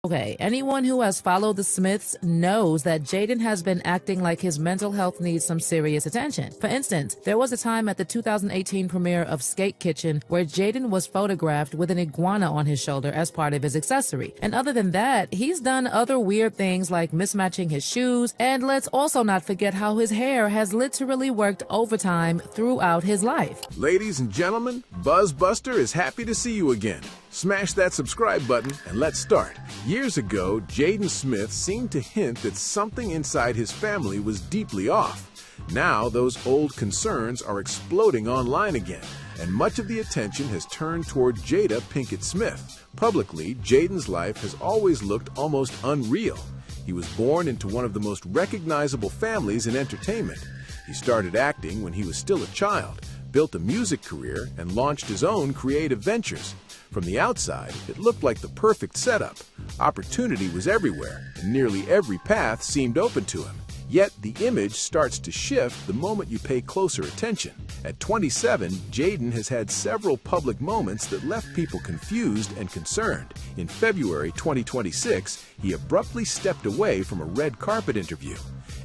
Okay, anyone who has followed the Smiths knows that Jaden has been acting like his mental health needs some serious attention. For instance, there was a time at the 2018 premiere of Skate Kitchen where Jaden was photographed with an iguana on his shoulder as part of his accessory. And other than that, he's done other weird things like mismatching his shoes, and let's also not forget how his hair has literally worked overtime throughout his life. Ladies and gentlemen, BuzzBuster is happy to see you again. Smash that subscribe button and let's start. Years ago, Jaden Smith seemed to hint that something inside his family was deeply off. Now, those old concerns are exploding online again, and much of the attention has turned toward Jada Pinkett Smith. Publicly, Jaden's life has always looked almost unreal. He was born into one of the most recognizable families in entertainment. He started acting when he was still a child, built a music career, and launched his own creative ventures. From the outside, it looked like the perfect setup. Opportunity was everywhere, and nearly every path seemed open to him. Yet the image starts to shift the moment you pay closer attention. At 27, Jaden has had several public moments that left people confused and concerned. In February 2026, he abruptly stepped away from a red carpet interview.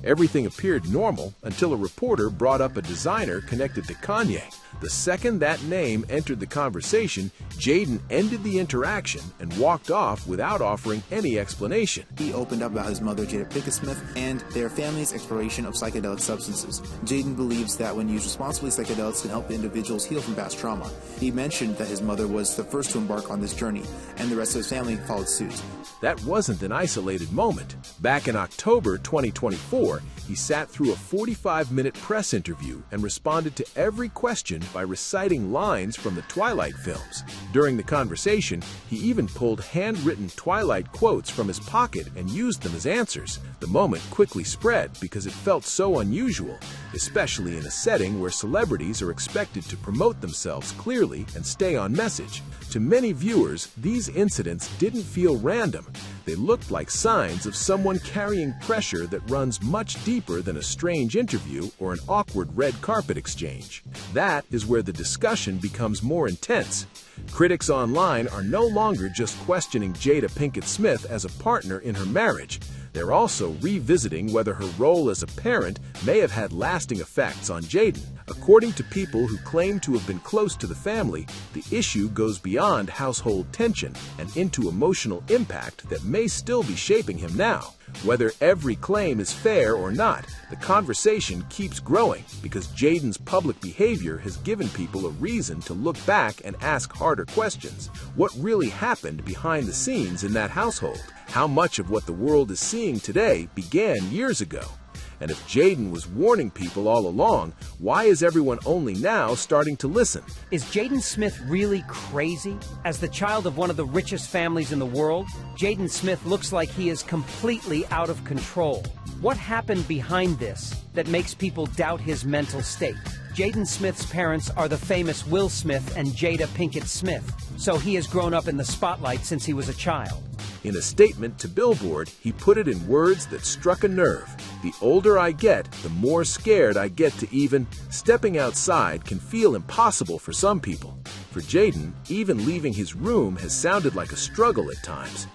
Everything appeared normal until a reporter brought up a designer connected to Kanye. The second that name entered the conversation, Jaden ended the interaction and walked off without offering any explanation. He opened up about his mother, Jada Pinkett Smith, and their family's exploration of psychedelic substances. Jaden believes that when used responsibly, psychedelics can help individuals heal from past trauma. He mentioned that his mother was the first to embark on this journey, and the rest of his family followed suit. That wasn't an isolated moment. Back in October 2024, he sat through a 45-minute press interview and responded to every question by reciting lines from the Twilight films. During the conversation, he even pulled handwritten Twilight quotes from his pocket and used them as answers. The moment quickly spread because it felt so unusual, especially in a setting where celebrities are expected to promote themselves clearly and stay on message. To many viewers, these incidents didn't feel random. They looked like signs of someone carrying pressure that runs much deeper than a strange interview or an awkward red carpet exchange. That is where the discussion becomes more intense. Critics online are no longer just questioning Jada Pinkett Smith as a partner in her marriage. They're also revisiting whether her role as a parent may have had lasting effects on Jaden. According to people who claim to have been close to the family, the issue goes beyond household tension and into emotional impact that may still be shaping him now. Whether every claim is fair or not, the conversation keeps growing because Jaden's public behavior has given people a reason to look back and ask harder questions. What really happened behind the scenes in that household? How much of what the world is seeing today began years ago? And if Jaden was warning people all along, why is everyone only now starting to listen? Is Jaden Smith really crazy? As the child of one of the richest families in the world, Jaden Smith looks like he is completely out of control. What happened behind this that makes people doubt his mental state? Jaden Smith's parents are the famous Will Smith and Jada Pinkett Smith, so he has grown up in the spotlight since he was a child. In a statement to Billboard, he put it in words that struck a nerve. The older I get, the more scared I get to even stepping outside can feel impossible for some people. For Jaden, even leaving his room has sounded like a struggle at times.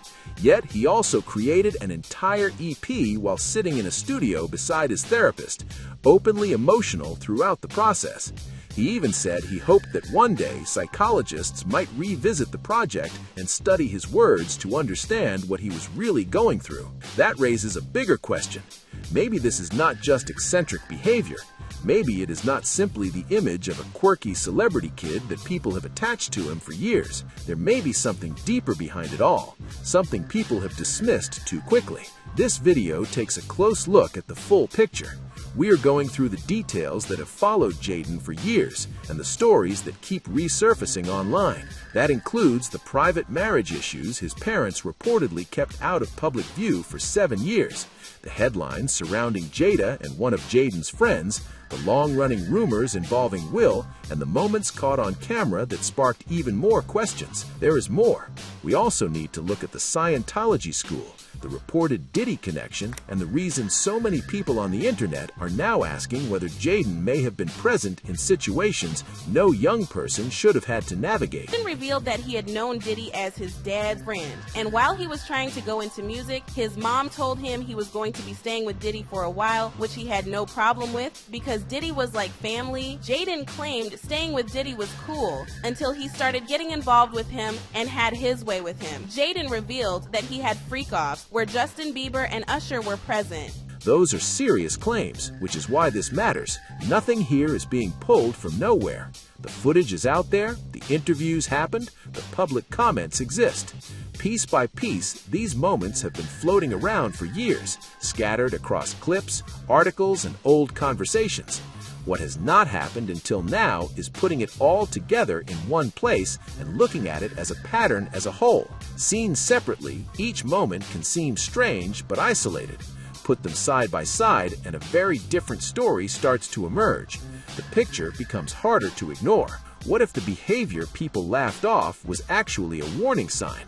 Yet he also created an entire EP while sitting in a studio beside his therapist, openly emotional throughout the process. He even said he hoped that one day psychologists might revisit the project and study his words to understand what he was really going through. That raises a bigger question. Maybe this is not just eccentric behavior. Maybe it is not simply the image of a quirky celebrity kid that people have attached to him for years. There may be something deeper behind it all, something people have dismissed too quickly. This video takes a close look at the full picture. We are going through the details that have followed Jaden for years and the stories that keep resurfacing online. That includes the private marriage issues his parents reportedly kept out of public view for 7 years, the headlines surrounding Jada and one of Jaden's friends, the long-running rumors involving Will, and the moments caught on camera that sparked even more questions. There is more. We also need to look at the Scientology school, the reported Diddy connection, and the reason so many people on the internet are now asking whether Jaden may have been present in situations no young person should have had to navigate. Jaden revealed that he had known Diddy as his dad's friend, and while he was trying to go into music, his mom told him he was going to be staying with Diddy for a while, which he had no problem with because Diddy was like family. Jaden claimed staying with Diddy was cool until he started getting involved with him and had his way with him. Jaden revealed that he had freak-offs where Justin Bieber and Usher were present. Those are serious claims, which is why this matters. Nothing here is being pulled from nowhere. The footage is out there, the interviews happened, the public comments exist. Piece by piece, these moments have been floating around for years, scattered across clips, articles, and old conversations. What has not happened until now is putting it all together in one place and looking at it as a pattern as a whole. Seen separately, each moment can seem strange but isolated. Put them side by side and a very different story starts to emerge. The picture becomes harder to ignore. What if the behavior people laughed off was actually a warning sign?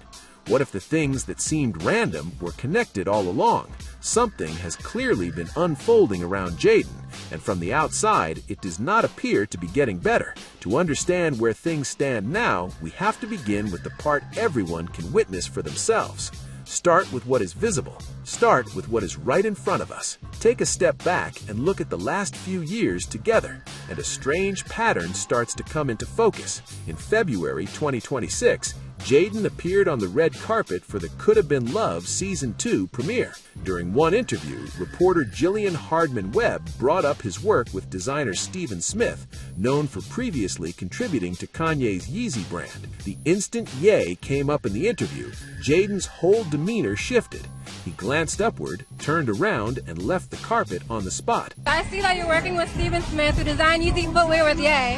What if the things that seemed random were connected all along? Something has clearly been unfolding around Jaden, and from the outside, it does not appear to be getting better. To understand where things stand now, we have to begin with the part everyone can witness for themselves. Start with what is visible. Start with what is right in front of us. Take a step back and look at the last few years together, and a strange pattern starts to come into focus. In February 2026, Jaden appeared on the red carpet for the Could Have Been Love Season 2 premiere. During one interview, reporter Jillian Hardman-Webb brought up his work with designer Jaden Smith, known for previously contributing to Kanye's Yeezy brand. The instant "yay" came up in the interview, Jaden's whole demeanor shifted. He glanced upward, turned around, and left the carpet on the spot. I see that you're working with Jaden Smith to design Yeezy footwear with Ye.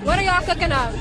What are y'all cooking up?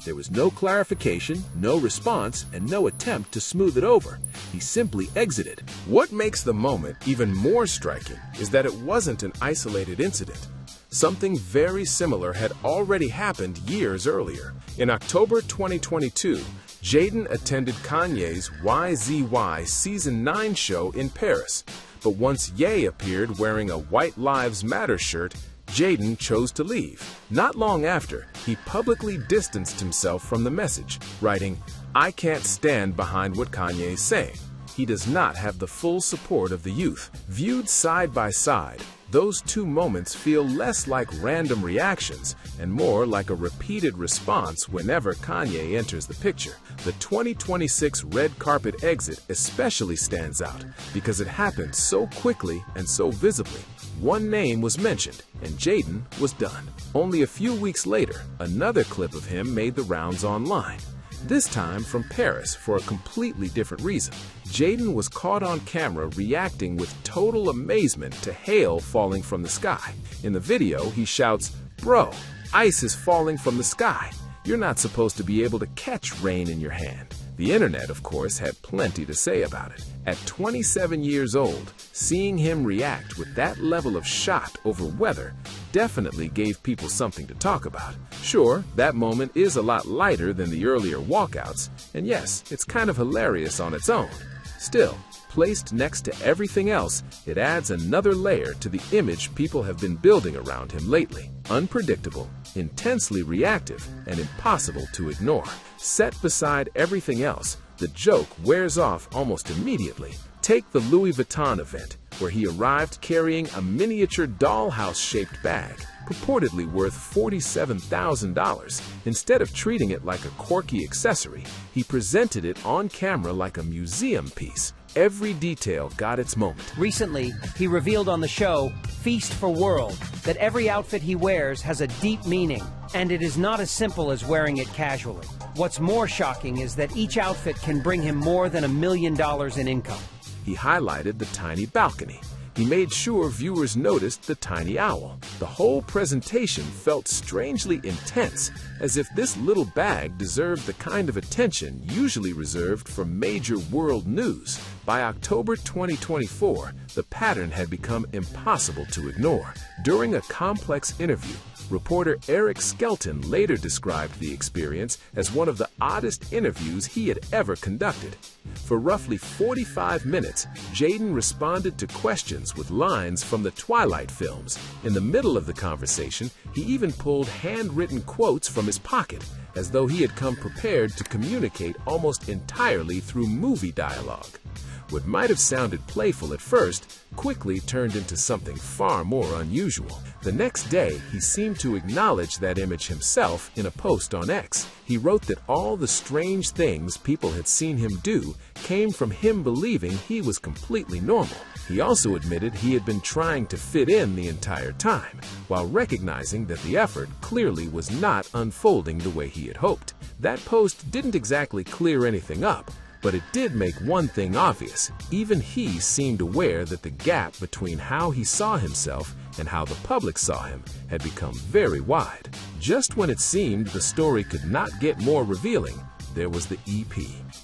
There was no clarification, no response, and no attempt to smooth it over. He simply exited. What makes the moment even more striking is that it wasn't an isolated incident. Something very similar had already happened years earlier. In October 2022, Jaden attended Kanye's YZY Season 9 show in Paris. But once Ye appeared wearing a White Lives Matter shirt, Jaden chose to leave. Not long after, he publicly distanced himself from the message, writing, "I can't stand behind what Kanye is saying." He does not have the full support of the youth. Viewed side by side, those two moments feel less like random reactions and more like a repeated response whenever Kanye enters the picture. The 2026 red carpet exit especially stands out because it happened so quickly and so visibly. One name was mentioned, and Jaden was done. Only a few weeks later, another clip of him made the rounds online. This time from Paris for a completely different reason. Jaden was caught on camera reacting with total amazement to hail falling from the sky. In the video, he shouts, "Bro, ice is falling from the sky. You're not supposed to be able to catch rain in your hand." The internet, of course, had plenty to say about it. At 27 years old, seeing him react with that level of shock over weather definitely gave people something to talk about. Sure, that moment is a lot lighter than the earlier walkouts, and yes, it's kind of hilarious on its own. Still, placed next to everything else, it adds another layer to the image people have been building around him lately. Unpredictable, intensely reactive, and impossible to ignore. Set beside everything else, the joke wears off almost immediately. Take the Louis Vuitton event, where he arrived carrying a miniature dollhouse-shaped bag, purportedly worth $47,000. Instead of treating it like a quirky accessory, he presented it on camera like a museum piece. Every detail got its moment. Recently, he revealed on the show, Feast for World, that every outfit he wears has a deep meaning, and it is not as simple as wearing it casually. What's more shocking is that each outfit can bring him more than $1 million in income. He highlighted the tiny balcony. He made sure viewers noticed the tiny owl. The whole presentation felt strangely intense, as if this little bag deserved the kind of attention usually reserved for major world news. By October 2024, the pattern had become impossible to ignore. During a complex interview, Reporter Eric Skelton later described the experience as one of the oddest interviews he had ever conducted. For roughly 45 minutes, Jaden responded to questions with lines from the Twilight films. In the middle of the conversation, he even pulled handwritten quotes from his pocket, as though he had come prepared to communicate almost entirely through movie dialogue. What might have sounded playful at first quickly turned into something far more unusual. The next day, he seemed to acknowledge that image himself in a post on X. He wrote that all the strange things people had seen him do came from him believing he was completely normal. He also admitted he had been trying to fit in the entire time, while recognizing that the effort clearly was not unfolding the way he had hoped. That post didn't exactly clear anything up, but it did make one thing obvious. Even he seemed aware that the gap between how he saw himself and how the public saw him had become very wide. Just when it seemed the story could not get more revealing, there was the EP.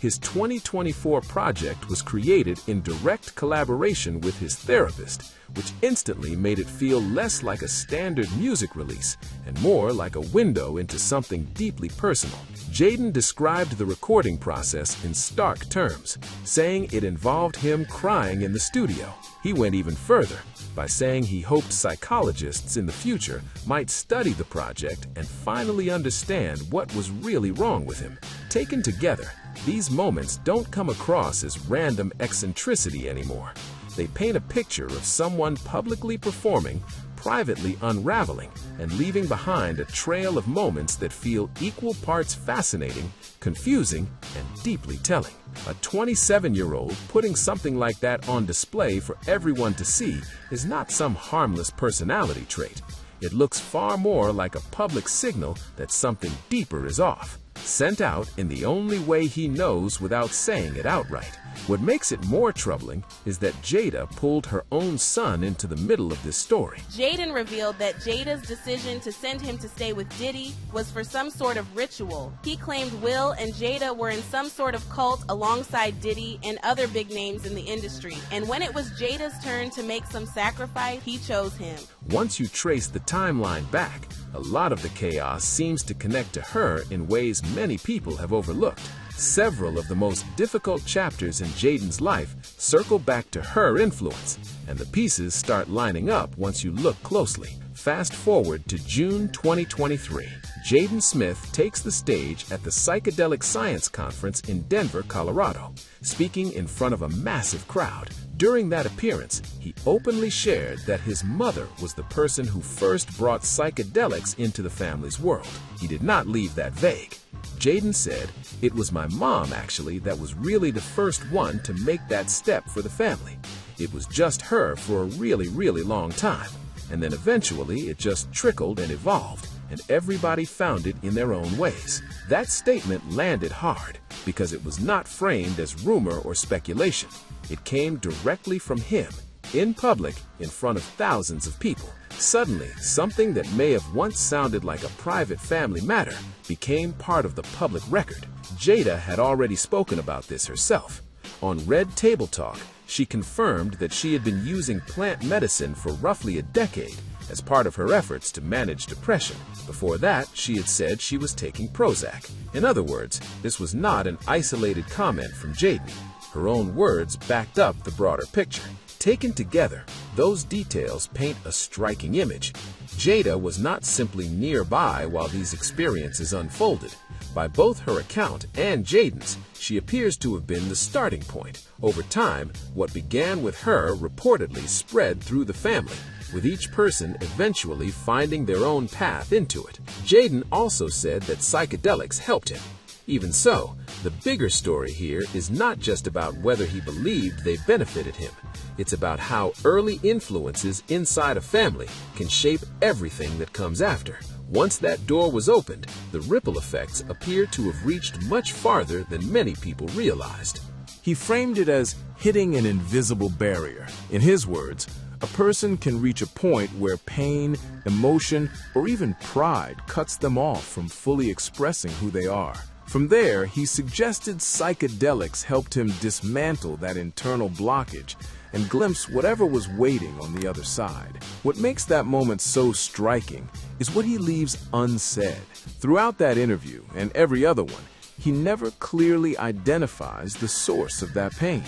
His 2024 project was created in direct collaboration with his therapist, which instantly made it feel less like a standard music release and more like a window into something deeply personal. Jaden described the recording process in stark terms, saying it involved him crying in the studio. He went even further by saying he hoped psychologists in the future might study the project and finally understand what was really wrong with him. Taken together, these moments don't come across as random eccentricity anymore. They paint a picture of someone publicly performing, privately unraveling, and leaving behind a trail of moments that feel equal parts fascinating, confusing, and deeply telling. A 27-year-old putting something like that on display for everyone to see is not some harmless personality trait. It looks far more like a public signal that something deeper is off, sent out in the only way he knows without saying it outright. What makes it more troubling is that Jada pulled her own son into the middle of this story. Jaden revealed that Jada's decision to send him to stay with Diddy was for some sort of ritual. He claimed Will and Jada were in some sort of cult alongside Diddy and other big names in the industry. And when it was Jada's turn to make some sacrifice, he chose him. Once you trace the timeline back, a lot of the chaos seems to connect to her in ways many people have overlooked. Several of the most difficult chapters in Jaden's life circle back to her influence, and the pieces start lining up once you look closely. Fast forward to June 2023. Jaden Smith takes the stage at the Psychedelic Science Conference in Denver, Colorado, speaking in front of a massive crowd. During that appearance, he openly shared that his mother was the person who first brought psychedelics into the family's world. He did not leave that vague. Jaden said, "It was my mom, actually, that was really the first one to make that step for the family. It was just her for a really, really long time. And then eventually it just trickled and evolved, and everybody found it in their own ways." That statement landed hard because it was not framed as rumor or speculation. It came directly from him, in public, in front of thousands of people. Suddenly, something that may have once sounded like a private family matter became part of the public record. Jada had already spoken about this herself. On Red Table Talk, she confirmed that she had been using plant medicine for roughly a decade as part of her efforts to manage depression. Before that, she had said she was taking Prozac. In other words, this was not an isolated comment from Jaden. Her own words backed up the broader picture. Taken together, those details paint a striking image. Jada was not simply nearby while these experiences unfolded. By both her account and Jaden's, she appears to have been the starting point. Over time, what began with her reportedly spread through the family, with each person eventually finding their own path into it. Jaden also said that psychedelics helped him. Even so, the bigger story here is not just about whether he believed they benefited him. It's about how early influences inside a family can shape everything that comes after. Once that door was opened, the ripple effects appear to have reached much farther than many people realized. He framed it as hitting an invisible barrier. In his words, a person can reach a point where pain, emotion, or even pride cuts them off from fully expressing who they are. From there, he suggested psychedelics helped him dismantle that internal blockage and glimpse whatever was waiting on the other side. What makes that moment so striking is what he leaves unsaid. Throughout that interview and every other one, he never clearly identifies the source of that pain.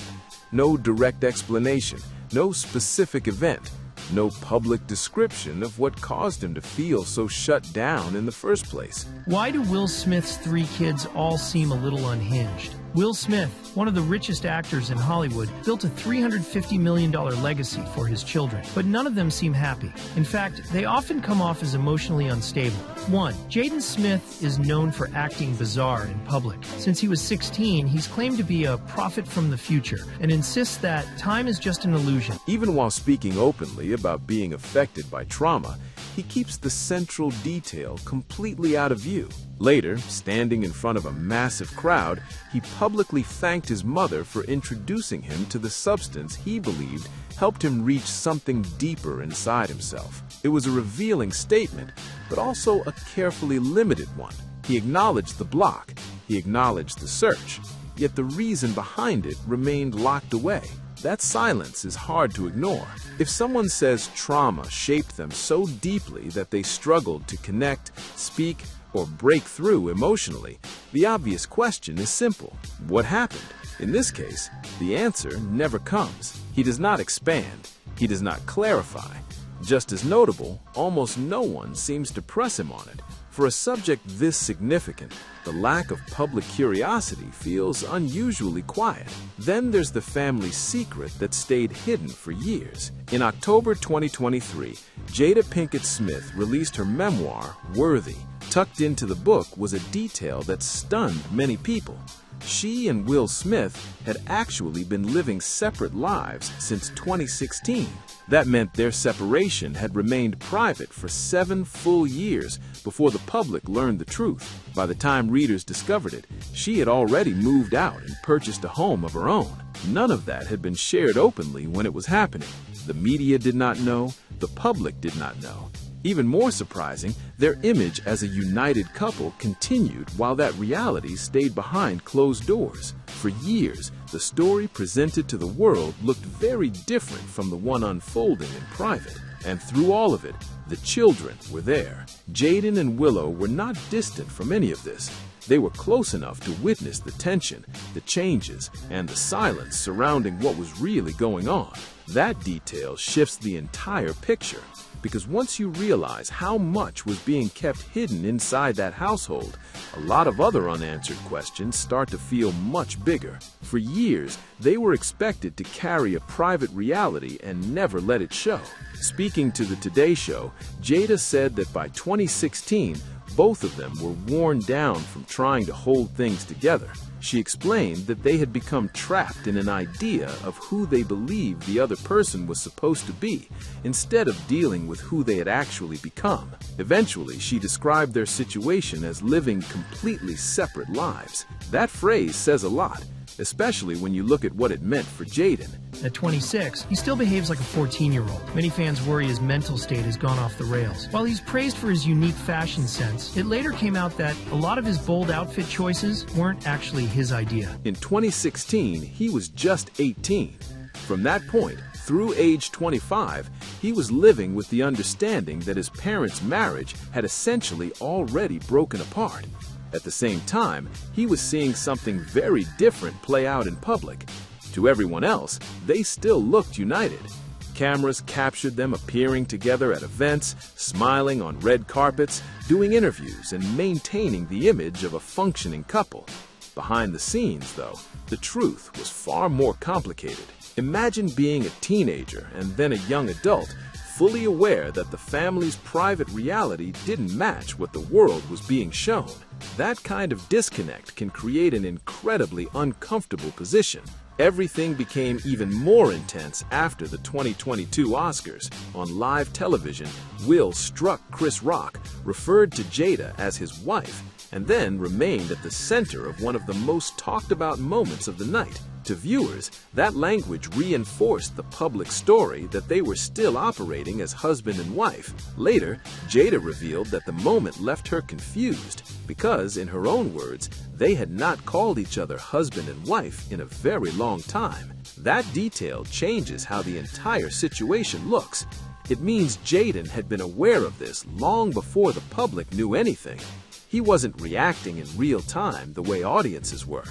No direct explanation, no specific event, no public description of what caused him to feel so shut down in the first place. Why do Will Smith's 3 kids all seem a little unhinged? Will Smith, one of the richest actors in Hollywood, built a $350 million legacy for his children, but none of them seem happy. In fact, they often come off as emotionally unstable. 1. Jaden Smith is known for acting bizarre in public. Since he was 16, he's claimed to be a prophet from the future and insists that time is just an illusion. Even while speaking openly about being affected by trauma, he keeps the central detail completely out of view. Later, standing in front of a massive crowd, he publicly thanked his mother for introducing him to the substance he believed helped him reach something deeper inside himself. It was a revealing statement, but also a carefully limited one. He acknowledged the block, he acknowledged the search, yet the reason behind it remained locked away. That silence is hard to ignore. If someone says trauma shaped them so deeply that they struggled to connect, speak, or break through emotionally, the obvious question is simple. What happened? In this case, the answer never comes. He does not expand. He does not clarify. Just as notable, almost no one seems to press him on it. For a subject this significant, the lack of public curiosity feels unusually quiet. Then there's the family secret that stayed hidden for years. In October 2023, Jada Pinkett Smith released her memoir, Worthy. Tucked into the book was a detail that stunned many people. She and Will Smith had actually been living separate lives since 2016. That meant their separation had remained private for 7 full years before the public learned the truth. By the time readers discovered it, she had already moved out and purchased a home of her own. None of that had been shared openly when it was happening. The media did not know, the public did not know. Even more surprising, their image as a united couple continued while that reality stayed behind closed doors. For years, the story presented to the world looked very different from the one unfolding in private. And through all of it, the children were there. Jaden and Willow were not distant from any of this. They were close enough to witness the tension, the changes, and the silence surrounding what was really going on. That detail shifts the entire picture. Because once you realize how much was being kept hidden inside that household, a lot of other unanswered questions start to feel much bigger. For years, they were expected to carry a private reality and never let it show. Speaking to the Today Show, Jada said that by 2016, both of them were worn down from trying to hold things together. She explained that they had become trapped in an idea of who they believed the other person was supposed to be, instead of dealing with who they had actually become. Eventually, she described their situation as living completely separate lives. That phrase says a lot, especially when you look at what it meant for Jaden. At 26, he still behaves like a 14-year-old. Many fans worry his mental state has gone off the rails. While he's praised for his unique fashion sense, it later came out that a lot of his bold outfit choices weren't actually his idea. In 2016, he was just 18. From that point, through age 25, he was living with the understanding that his parents' marriage had essentially already broken apart. At the same time, he was seeing something very different play out in public. To everyone else, they still looked united. Cameras captured them appearing together at events, smiling on red carpets, doing interviews, and maintaining the image of a functioning couple. Behind the scenes, though, the truth was far more complicated. Imagine being a teenager and then a young adult, fully aware that the family's private reality didn't match what the world was being shown. That kind of disconnect can create an incredibly uncomfortable position. Everything became even more intense after the 2022 Oscars. On live television, Will struck Chris Rock, referred to Jada as his wife, and then remained at the center of one of the most talked about moments of the night. To viewers, that language reinforced the public story that they were still operating as husband and wife. Later, Jada revealed that the moment left her confused because, in her own words, they had not called each other husband and wife in a very long time. That detail changes how the entire situation looks. It means Jaden had been aware of this long before the public knew anything. He wasn't reacting in real time the way audiences were.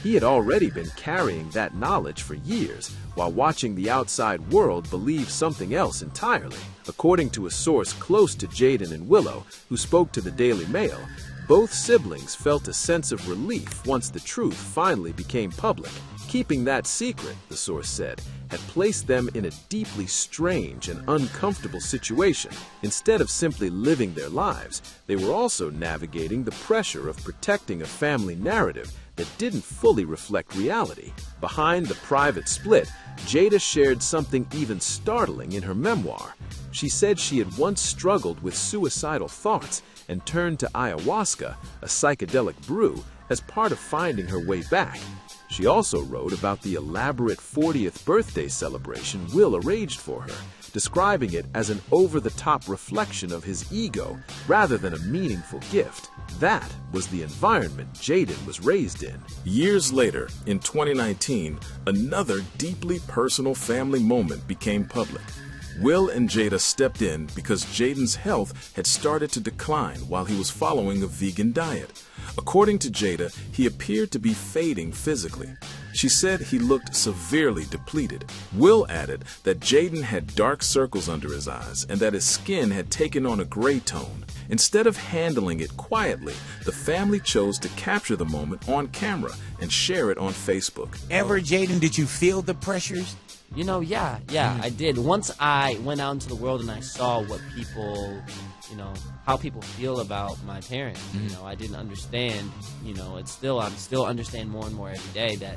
He had already been carrying that knowledge for years, while watching the outside world believe something else entirely. According to a source close to Jaden and Willow, who spoke to the Daily Mail, both siblings felt a sense of relief once the truth finally became public. Keeping that secret, the source said, had placed them in a deeply strange and uncomfortable situation. Instead of simply living their lives, they were also navigating the pressure of protecting a family narrative that didn't fully reflect reality. Behind the private split, Jada shared something even startling in her memoir. She said she had once struggled with suicidal thoughts and turned to ayahuasca, a psychedelic brew, as part of finding her way back. She also wrote about the elaborate 40th birthday celebration Will arranged for her, describing it as an over-the-top reflection of his ego rather than a meaningful gift. That was the environment Jaden was raised in. Years later, in 2019, another deeply personal family moment became public. Will and Jada stepped in because Jaden's health had started to decline while he was following a vegan diet. According to Jada, he appeared to be fading physically. She said he looked severely depleted. Will added that Jaden had dark circles under his eyes and that his skin had taken on a gray tone. Instead of handling it quietly, the family chose to capture the moment on camera and share it on Facebook. Ever, Jaden, did you feel the pressures? You know, yeah, I did. Once I went out into the world and I saw what people, how people feel about my parents, I didn't understand, I'm still understand more and more every day that,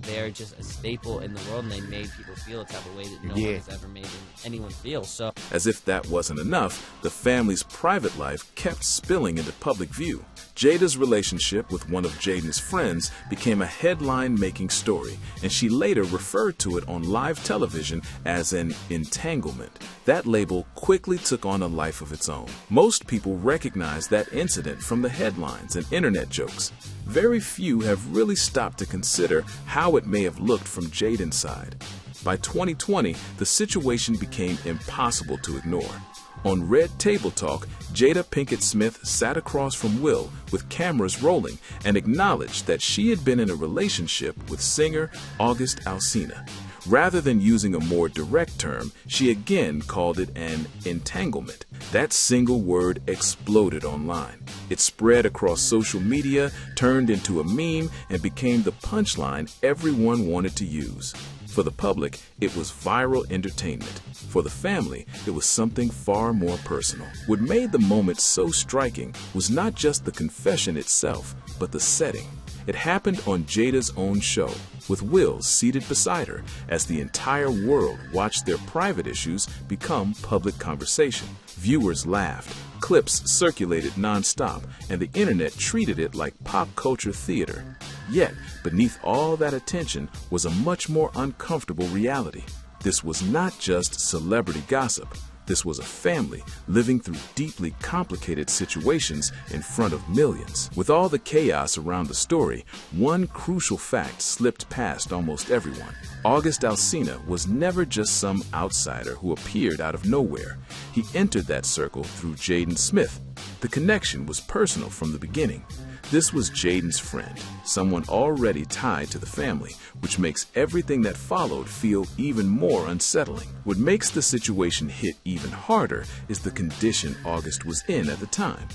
they're just a staple in the world and they made people feel a type of way that no one has ever made anyone feel. So, as if that wasn't enough, the family's private life kept spilling into public view. Jada's relationship with one of Jaden's friends became a headline-making story, and she later referred to it on live television as an entanglement. That label quickly took on a life of its own. Most people recognize that incident from the headlines and internet jokes. Very few have really stopped to consider how it may have looked from Jaden's side. By 2020, the situation became impossible to ignore. On Red Table Talk, Jada Pinkett Smith sat across from Will with cameras rolling and acknowledged that she had been in a relationship with singer August Alsina. Rather than using a more direct term, she again called it an entanglement. That single word exploded online. It spread across social media, turned into a meme, and became the punchline everyone wanted to use. For the public, it was viral entertainment. For the family, it was something far more personal. What made the moment so striking was not just the confession itself, but the setting. It happened on Jada's own show, with Will seated beside her as the entire world watched their private issues become public conversation. Viewers laughed, clips circulated nonstop, and the internet treated it like pop culture theater. Yet, beneath all that attention was a much more uncomfortable reality. This was not just celebrity gossip. This was a family living through deeply complicated situations in front of millions. With all the chaos around the story, one crucial fact slipped past almost everyone. August Alsina was never just some outsider who appeared out of nowhere. He entered that circle through Jaden Smith. The connection was personal from the beginning. This was Jaden's friend, someone already tied to the family, which makes everything that followed feel even more unsettling. What makes the situation hit even harder is the condition August was in at the time.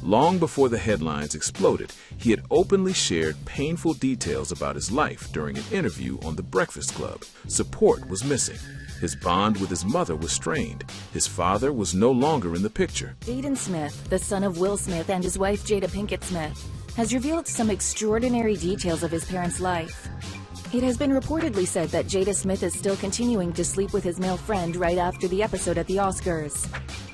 Long before the headlines exploded, he had openly shared painful details about his life during an interview on The Breakfast Club. Support was missing. His bond with his mother was strained. His father was no longer in the picture. Jaden Smith, the son of Will Smith and his wife Jada Pinkett Smith, has revealed some extraordinary details of his parents' life. It has been reportedly said that Jada Smith is still continuing to sleep with his male friend right after the episode at the Oscars.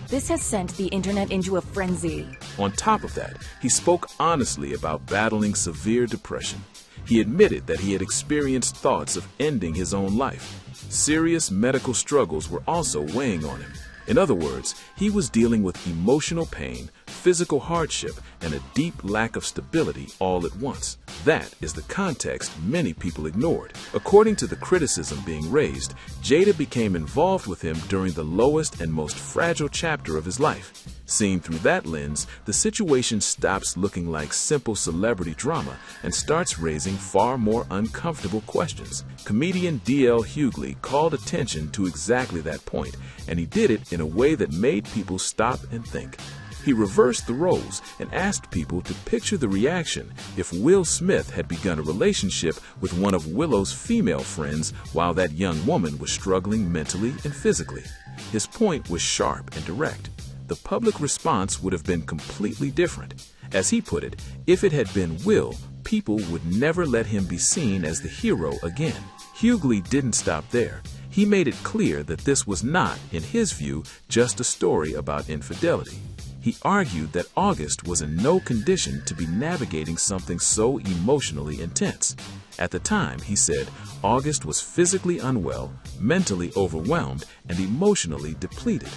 This has sent the internet into a frenzy. On top of that, he spoke honestly about battling severe depression. He admitted that he had experienced thoughts of ending his own life. Serious medical struggles were also weighing on him. In other words, he was dealing with emotional pain, physical hardship, and a deep lack of stability all at once. That is the context many people ignored. According to the criticism being raised, Jada became involved with him during the lowest and most fragile chapter of his life. Seen through that lens, the situation stops looking like simple celebrity drama and starts raising far more uncomfortable questions. Comedian D.L. Hughley called attention to exactly that point, and he did it in a way that made people stop and think. He reversed the roles and asked people to picture the reaction if Will Smith had begun a relationship with one of Willow's female friends while that young woman was struggling mentally and physically. His point was sharp and direct. The public response would have been completely different. As he put it, if it had been Will, people would never let him be seen as the hero again. Hughley didn't stop there. He made it clear that this was not, in his view, just a story about infidelity. He argued that August was in no condition to be navigating something so emotionally intense. At the time, he said, August was physically unwell, mentally overwhelmed, and emotionally depleted.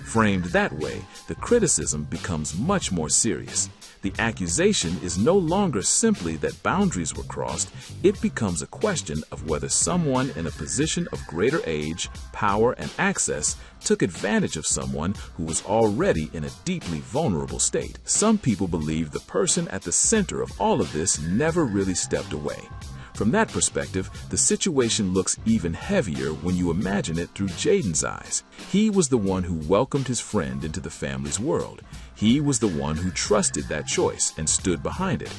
Framed that way, the criticism becomes much more serious. The accusation is no longer simply that boundaries were crossed, it becomes a question of whether someone in a position of greater age, power, and access took advantage of someone who was already in a deeply vulnerable state. Some people believe the person at the center of all of this never really stepped away. From that perspective, the situation looks even heavier when you imagine it through Jaden's eyes. He was the one who welcomed his friend into the family's world. He was the one who trusted that choice and stood behind it.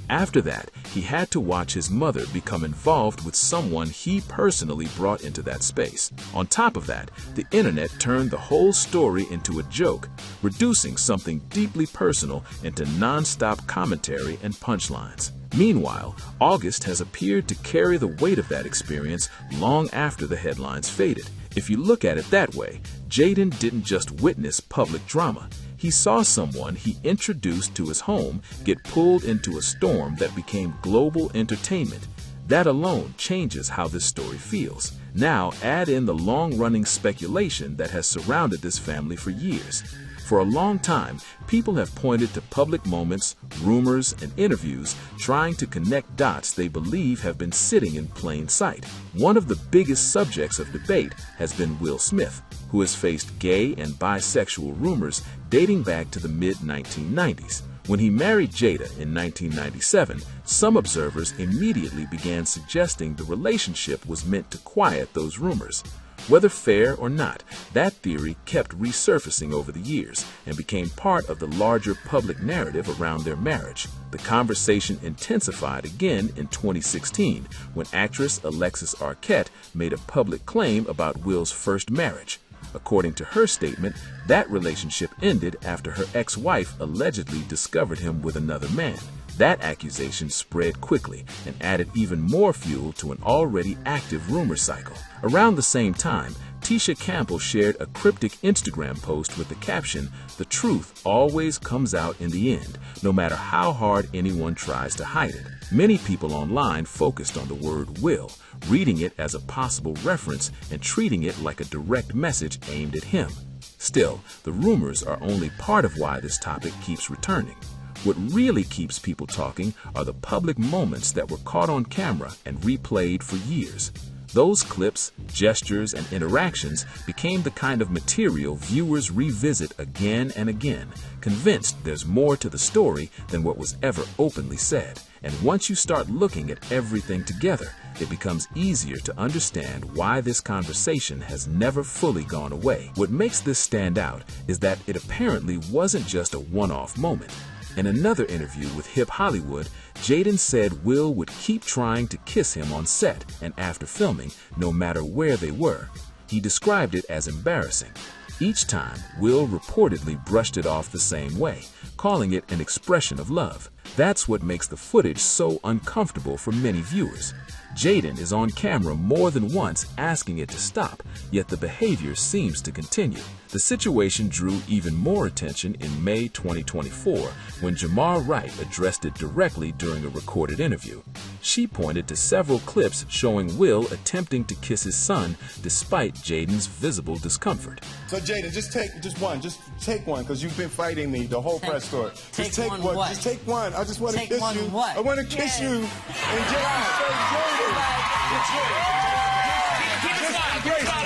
After that, he had to watch his mother become involved with someone he personally brought into that space. On top of that, the internet turned the whole story into a joke, reducing something deeply personal into non-stop commentary and punchlines. Meanwhile, August has appeared to carry the weight of that experience long after the headlines faded. If you look at it that way, Jaden didn't just witness public drama. He saw someone he introduced to his home get pulled into a storm that became global entertainment. That alone changes how this story feels. Now add in the long-running speculation that has surrounded this family for years. For a long time, people have pointed to public moments, rumors, and interviews trying to connect dots they believe have been sitting in plain sight. One of the biggest subjects of debate has been Will Smith, who has faced gay and bisexual rumors dating back to the mid-1990s. When he married Jada in 1997, some observers immediately began suggesting the relationship was meant to quiet those rumors. Whether fair or not, that theory kept resurfacing over the years and became part of the larger public narrative around their marriage. The conversation intensified again in 2016 when actress Alexis Arquette made a public claim about Will's first marriage. According to her statement, that relationship ended after her ex-wife allegedly discovered him with another man. That accusation spread quickly and added even more fuel to an already active rumor cycle. Around the same time, Tisha Campbell shared a cryptic Instagram post with the caption, "The truth always comes out in the end, no matter how hard anyone tries to hide it." Many people online focused on the word will, reading it as a possible reference and treating it like a direct message aimed at him. Still, the rumors are only part of why this topic keeps returning. What really keeps people talking are the public moments that were caught on camera and replayed for years. Those clips, gestures, and interactions became the kind of material viewers revisit again and again, convinced there's more to the story than what was ever openly said. And once you start looking at everything together, it becomes easier to understand why this conversation has never fully gone away. What makes this stand out is that it apparently wasn't just a one-off moment. In another interview with Hip Hollywood, Jaden said Will would keep trying to kiss him on set and after filming, no matter where they were. He described it as embarrassing. Each time, Will reportedly brushed it off the same way, calling it an expression of love. That's what makes the footage so uncomfortable for many viewers. Jaden is on camera more than once asking it to stop, yet the behavior seems to continue. The situation drew even more attention in May 2024 when Jamar Wright addressed it directly during a recorded interview. She pointed to several clips showing Will attempting to kiss his son despite Jaden's visible discomfort. So Jaden, just take one, because you've been fighting me the whole press tour. Just take one. What? Just take one. I just want to kiss you. What? I want to kiss you. And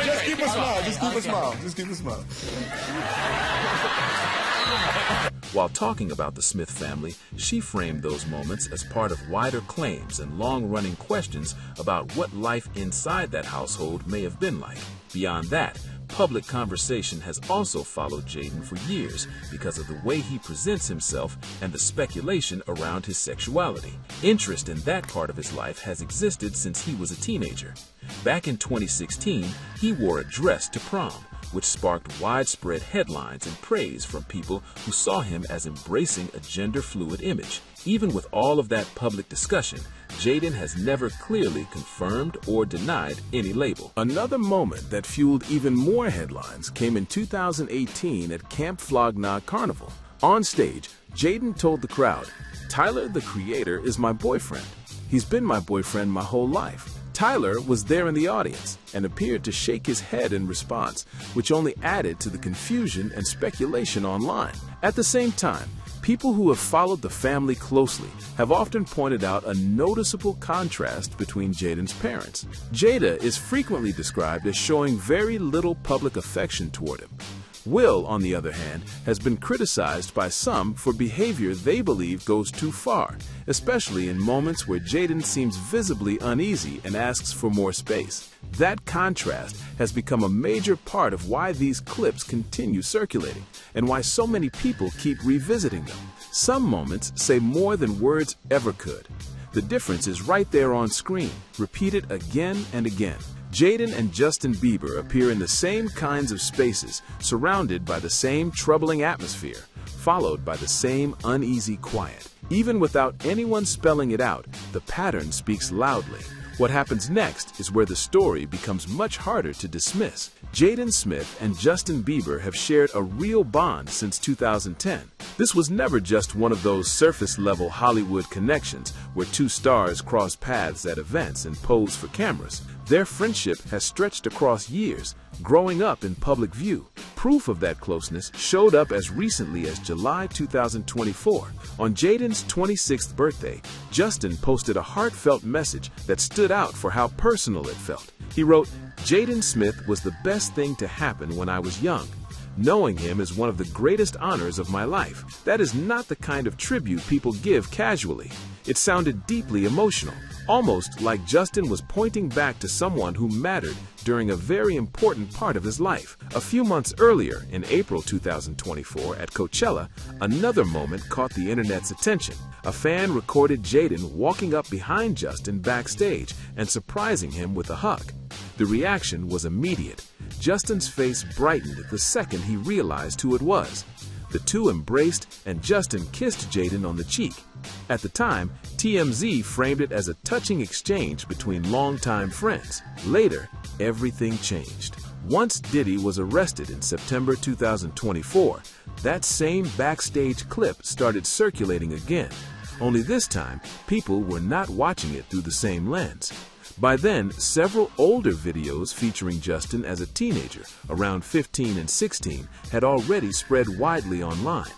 just keep a smile. Just keep a smile. Just keep a smile. While talking about the Smith family, she framed those moments as part of wider claims and long-running questions about what life inside that household may have been like. Beyond that, public conversation has also followed Jaden for years because of the way he presents himself and the speculation around his sexuality. Interest in that part of his life has existed since he was a teenager. Back in 2016, he wore a dress to prom, which sparked widespread headlines and praise from people who saw him as embracing a gender-fluid image. Even with all of that public discussion, Jaden has never clearly confirmed or denied any label. Another moment that fueled even more headlines came in 2018 at Camp Flog Gnaw Carnival. On stage, Jaden told the crowd, "Tyler, the creator, is my boyfriend. He's been my boyfriend my whole life." Tyler was there in the audience and appeared to shake his head in response, which only added to the confusion and speculation online. At the same time, people who have followed the family closely have often pointed out a noticeable contrast between Jaden's parents. Jada is frequently described as showing very little public affection toward him. Will, on the other hand, has been criticized by some for behavior they believe goes too far, especially in moments where Jaden seems visibly uneasy and asks for more space. That contrast has become a major part of why these clips continue circulating and why so many people keep revisiting them. Some moments say more than words ever could. The difference is right there on screen, repeated again and again. Jaden and Justin Bieber appear in the same kinds of spaces, surrounded by the same troubling atmosphere, followed by the same uneasy quiet. Even without anyone spelling it out, the pattern speaks loudly. What happens next is where the story becomes much harder to dismiss. Jaden Smith and Justin Bieber have shared a real bond since 2010. This was never just one of those surface-level Hollywood connections where two stars cross paths at events and pose for cameras. Their friendship has stretched across years, growing up in public view. Proof of that closeness showed up as recently as July 2024. On Jaden's 26th birthday, Justin posted a heartfelt message that stood out for how personal it felt. He wrote, "Jaden Smith was the best thing to happen when I was young. Knowing him is one of the greatest honors of my life. That is not the kind of tribute people give casually." It sounded deeply emotional, almost like Justin was pointing back to someone who mattered during a very important part of his life. A few months earlier, in April 2024 at Coachella, another moment caught the internet's attention. A fan recorded Jaden walking up behind Justin backstage and surprising him with a hug. The reaction was immediate. Justin's face brightened the second he realized who it was. The two embraced, and Justin kissed Jaden on the cheek. At the time, TMZ framed it as a touching exchange between longtime friends. Later, everything changed. Once Diddy was arrested in September 2024, that same backstage clip started circulating again. Only this time, people were not watching it through the same lens. By then, several older videos featuring Justin as a teenager, around 15 and 16, had already spread widely online.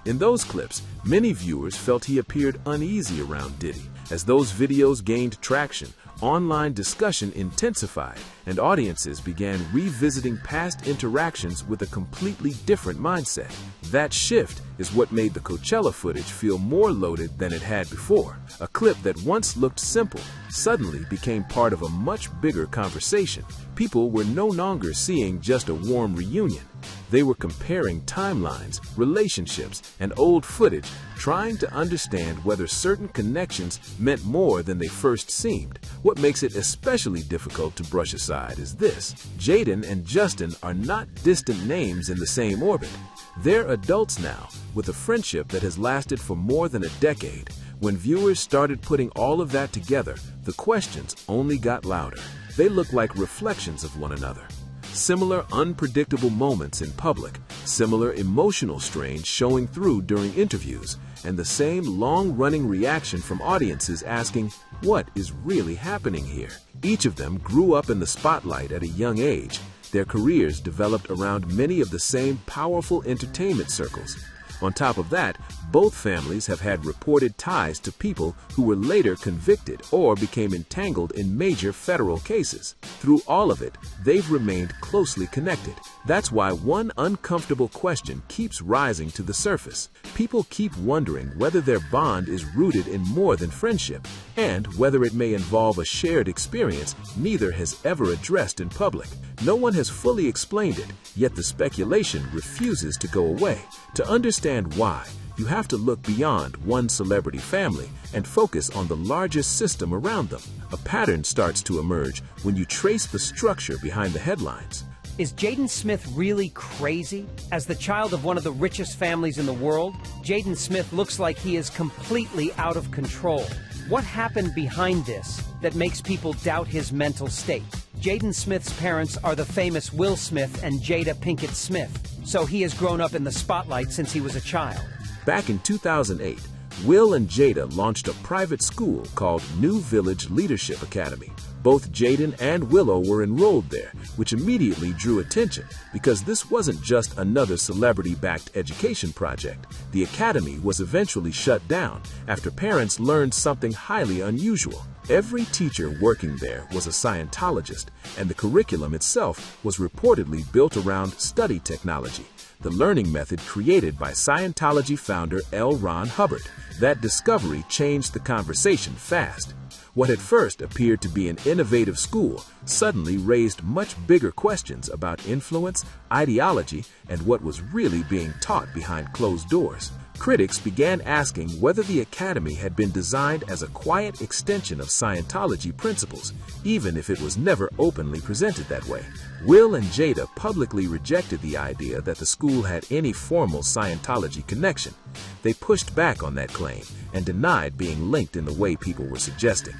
In those clips, many viewers felt he appeared uneasy around Diddy. As those videos gained traction, online discussion intensified, and audiences began revisiting past interactions with a completely different mindset. That shift is what made the Coachella footage feel more loaded than it had before. A clip that once looked simple suddenly became part of a much bigger conversation. People were no longer seeing just a warm reunion. They were comparing timelines, relationships, and old footage, trying to understand whether certain connections meant more than they first seemed. What makes it especially difficult to brush aside is this: Jaden and Justin are not distant names in the same orbit. They're adults now, with a friendship that has lasted for more than a decade. When viewers started putting all of that together, the questions only got louder. They look like reflections of one another. Similar unpredictable moments in public, similar emotional strain showing through during interviews, and the same long-running reaction from audiences asking, what is really happening here? Each of them grew up in the spotlight at a young age. Their careers developed around many of the same powerful entertainment circles. On top of that, both families have had reported ties to people who were later convicted or became entangled in major federal cases. Through all of it, they've remained closely connected. That's why one uncomfortable question keeps rising to the surface. People keep wondering whether their bond is rooted in more than friendship, and whether it may involve a shared experience neither has ever addressed in public. No one has fully explained it, yet the speculation refuses to go away. To understand why, you have to look beyond one celebrity family and focus on the largest system around them. A pattern starts to emerge when you trace the structure behind the headlines. Is Jaden Smith really crazy? As the child of one of the richest families in the world, Jaden Smith looks like he is completely out of control. What happened behind this that makes people doubt his mental state? Jaden Smith's parents are the famous Will Smith and Jada Pinkett Smith, so he has grown up in the spotlight since he was a child. Back in 2008, Will and Jada launched a private school called New Village Leadership Academy. Both Jaden and Willow were enrolled there, which immediately drew attention because this wasn't just another celebrity-backed education project. The academy was eventually shut down after parents learned something highly unusual. Every teacher working there was a Scientologist, and the curriculum itself was reportedly built around study technology, the learning method created by Scientology founder L. Ron Hubbard. That discovery changed the conversation fast. What at first appeared to be an innovative school suddenly raised much bigger questions about influence, ideology, and what was really being taught behind closed doors. Critics began asking whether the academy had been designed as a quiet extension of Scientology principles, even if it was never openly presented that way. Will and Jada publicly rejected the idea that the school had any formal Scientology connection. They pushed back on that claim and denied being linked in the way people were suggesting.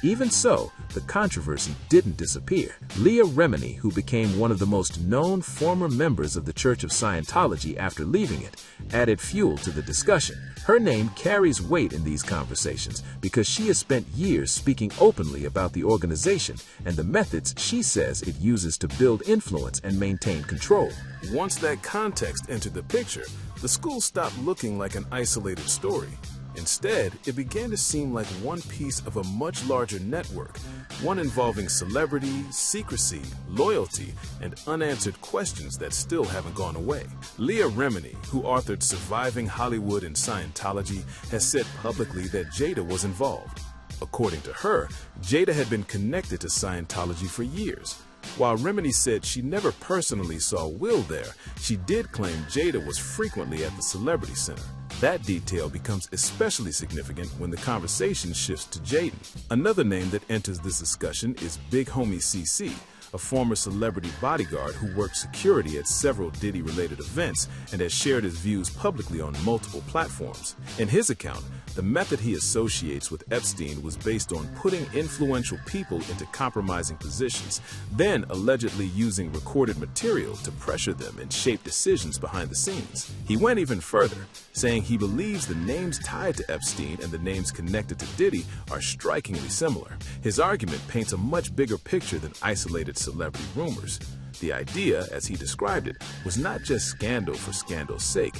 Even so, the controversy didn't disappear. Leah Remini, who became one of the most known former members of the Church of Scientology after leaving it, added fuel to the discussion. Her name carries weight in these conversations because she has spent years speaking openly about the organization and the methods she says it uses to build influence and maintain control. Once that context entered the picture, the school stopped looking like an isolated story. Instead, it began to seem like one piece of a much larger network, one involving celebrity, secrecy, loyalty, and unanswered questions that still haven't gone away. Leah Remini, who authored Surviving Hollywood and Scientology, has said publicly that Jada was involved. According to her, Jada had been connected to Scientology for years. While Remini said she never personally saw Will there, she did claim Jada was frequently at the Celebrity Center. That detail becomes especially significant when the conversation shifts to Jaden. Another name that enters this discussion is Big Homie CC, a former celebrity bodyguard who worked security at several Diddy-related events and has shared his views publicly on multiple platforms. In his account, the method he associates with Epstein was based on putting influential people into compromising positions, then allegedly using recorded material to pressure them and shape decisions behind the scenes. He went even further, saying he believes the names tied to Epstein and the names connected to Diddy are strikingly similar. His argument paints a much bigger picture than isolated celebrity rumors. The idea, as he described it, was not just scandal for scandal's sake.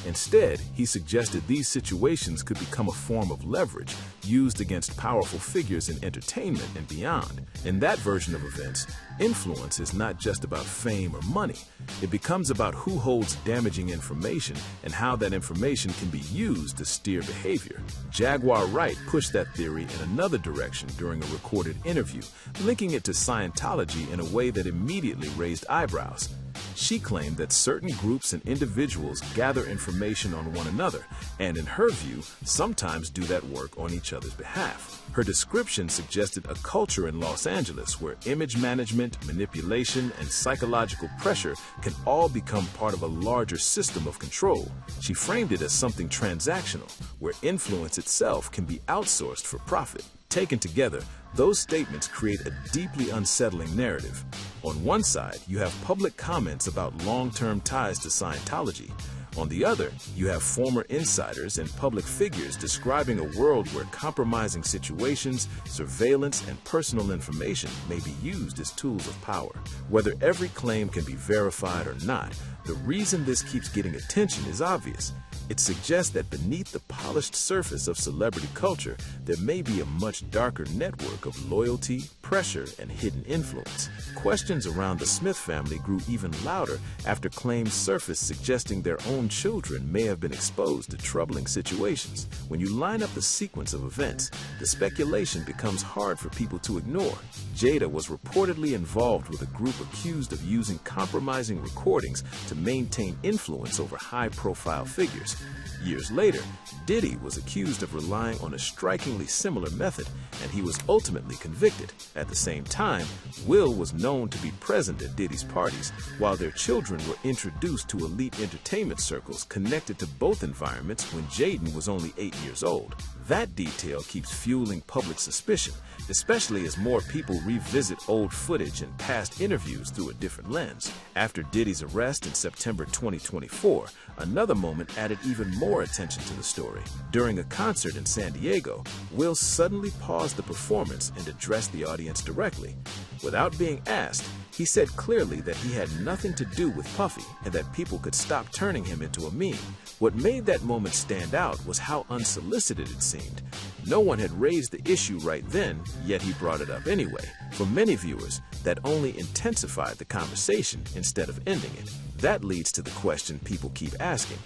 Instead, he suggested these situations could become a form of leverage used against powerful figures in entertainment and beyond. In that version of events, influence is not just about fame or money. It becomes about who holds damaging information and how that information can be used to steer behavior. Jaguar Wright pushed that theory in another direction during a recorded interview, linking it to Scientology in a way that immediately raised eyebrows. She claimed that certain groups and individuals gather information on one another, and in her view, sometimes do that work on each other's behalf. Her description suggested a culture in Los Angeles where image management, manipulation, and psychological pressure can all become part of a larger system of control. She framed it as something transactional, where influence itself can be outsourced for profit. Taken together, those statements create a deeply unsettling narrative. On one side, you have public comments about long-term ties to Scientology. On the other, you have former insiders and public figures describing a world where compromising situations, surveillance, and personal information may be used as tools of power. Whether every claim can be verified or not, the reason this keeps getting attention is obvious. It suggests that beneath the polished surface of celebrity culture, there may be a much darker network of loyalty, pressure, and hidden influence. Questions around the Smith family grew even louder after claims surfaced suggesting their own children may have been exposed to troubling situations. When you line up the sequence of events, the speculation becomes hard for people to ignore. Jada was reportedly involved with a group accused of using compromising recordings to maintain influence over high-profile figures. Years later, Diddy was accused of relying on a strikingly similar method, and he was ultimately convicted. At the same time, Will was known to be present at Diddy's parties, while their children were introduced to elite entertainment circles connected to both environments when Jaden was only 8 years old. That detail keeps fueling public suspicion, especially as more people revisit old footage and past interviews through a different lens. After Diddy's arrest in September 2024, another moment added even more attention to the story. During a concert in San Diego, Will suddenly paused the performance and addressed the audience directly. Without being asked, he said clearly that he had nothing to do with Puffy and that people could stop turning him into a meme. What made that moment stand out was how unsolicited it seemed. No one had raised the issue right then, yet he brought it up anyway. For many viewers, that only intensified the conversation instead of ending it. That leads to the question people keep asking.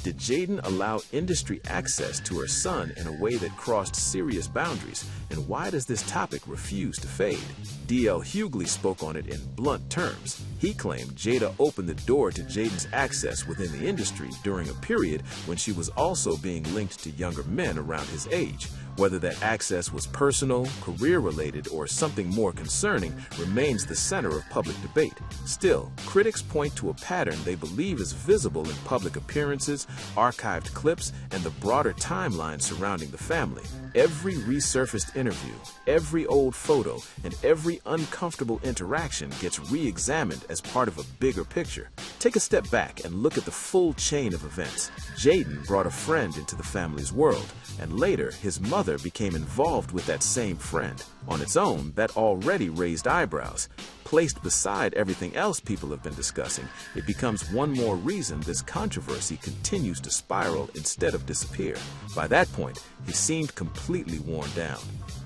Did Jaden allow industry access to her son in a way that crossed serious boundaries, and why does this topic refuse to fade? D.L. Hughley spoke on it in blunt terms. He claimed Jada opened the door to Jaden's access within the industry during a period when she was also being linked to younger men around his age. Whether that access was personal, career-related, or something more concerning remains the center of public debate. Still, critics point to a pattern they believe is visible in public appearances, archived clips, and the broader timeline surrounding the family. Every resurfaced interview, every old photo, and every uncomfortable interaction gets re-examined as part of a bigger picture. Take a step back and look at the full chain of events. Jaden brought a friend into the family's world, and later his mother became involved with that same friend. On its own, that already raised eyebrows. Placed beside everything else people have been discussing, it becomes one more reason this controversy continues to spiral instead of disappear. By that point, he seemed completely worn down.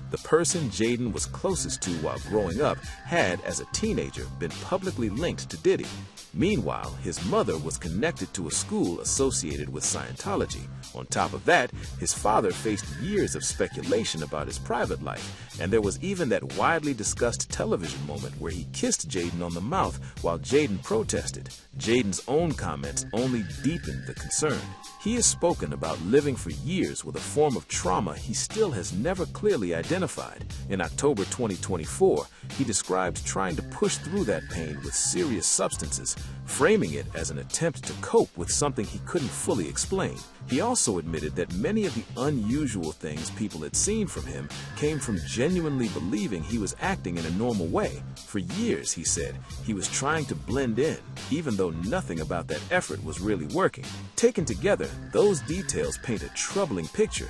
The person Jaden was closest to while growing up had, as a teenager, been publicly linked to Diddy. Meanwhile, his mother was connected to a school associated with Scientology. On top of that, his father faced years of speculation about his private life, and there was even that widely discussed television moment where he kissed Jaden on the mouth while Jaden protested. Jaden's own comments only deepened the concern. He has spoken about living for years with a form of trauma he still has never clearly identified. In October 2024, he described trying to push through that pain with serious substances, framing it as an attempt to cope with something he couldn't fully explain. He also admitted that many of the unusual things people had seen from him came from genuinely believing he was acting in a normal way. For years, he said, he was trying to blend in, even though nothing about that effort was really working. Taken together, those details paint a troubling picture.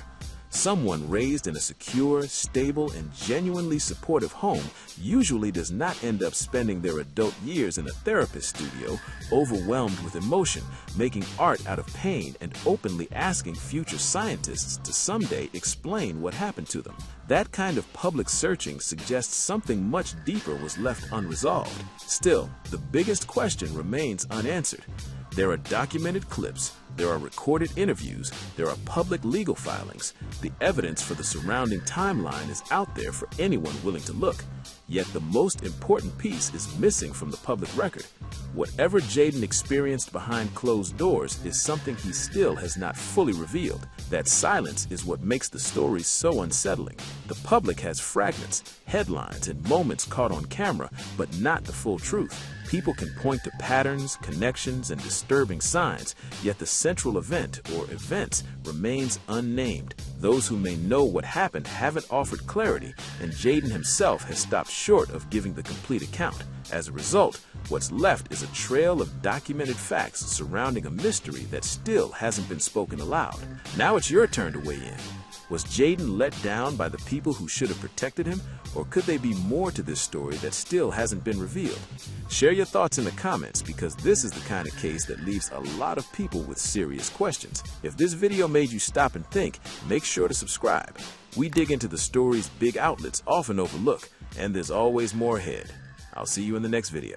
Someone raised in a secure, stable, and genuinely supportive home usually does not end up spending their adult years in a therapist studio, overwhelmed with emotion, making art out of pain, and openly asking future scientists to someday explain what happened to them. That kind of public searching suggests something much deeper was left unresolved. Still, the biggest question remains unanswered. There are documented clips, there are recorded interviews, there are public legal filings. The evidence for the surrounding timeline is out there for anyone willing to look. Yet the most important piece is missing from the public record. Whatever Jaden experienced behind closed doors is something he still has not fully revealed. That silence is what makes the story so unsettling. The public has fragments, headlines, and moments caught on camera, but not the full truth. People can point to patterns, connections, and disturbing signs, yet the central event or events remains unnamed. Those who may know what happened haven't offered clarity, and Jaden himself has stopped short of giving the complete account. As a result, what's left is a trail of documented facts surrounding a mystery that still hasn't been spoken aloud. Now it's your turn to weigh in. Was Jaden let down by the people who should have protected him, or could there be more to this story that still hasn't been revealed? Share your thoughts in the comments, because this is the kind of case that leaves a lot of people with serious questions. If this video made you stop and think, make sure to subscribe. We dig into the stories big outlets often overlook, and there's always more ahead. I'll see you in the next video.